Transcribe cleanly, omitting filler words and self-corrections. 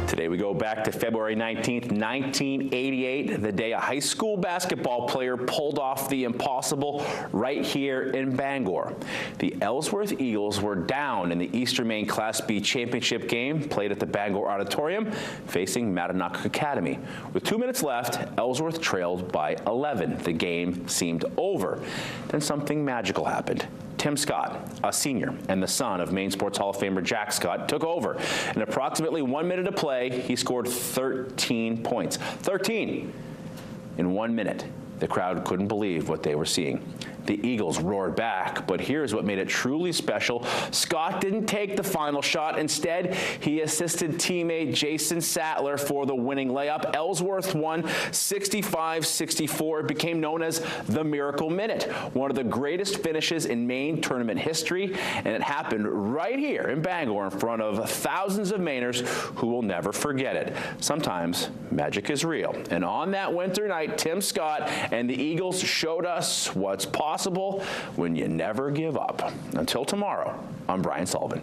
Today we go back to February 19th, 1988, the day a high school basketball player pulled off the impossible right here in Bangor. The Ellsworth Eagles were down in the Eastern Maine Class B championship game played at the Bangor Auditorium facing Mattanock Academy. With 2 minutes left, Ellsworth trailed by 11. The game seemed over. Then something magical happened. Tim Scott, a senior and the son of Maine Sports Hall of Famer Jack Scott, took over. In approximately 1 minute of play, he scored 13 points. 13 in 1 minute. The crowd couldn't believe what they were seeing. The Eagles roared back, but here's what made it truly special. Scott didn't take the final shot. Instead, he assisted teammate Jason Sattler for the winning layup. Ellsworth won 65-64. It became known as the Miracle Minute, one of the greatest finishes in Maine tournament history, and it happened right here in Bangor in front of thousands of Mainers who will never forget it. Sometimes magic is real, and on that winter night, Tim Scott and the Eagles showed us what's possible when you never give up. Until tomorrow, I'm Brian Sullivan.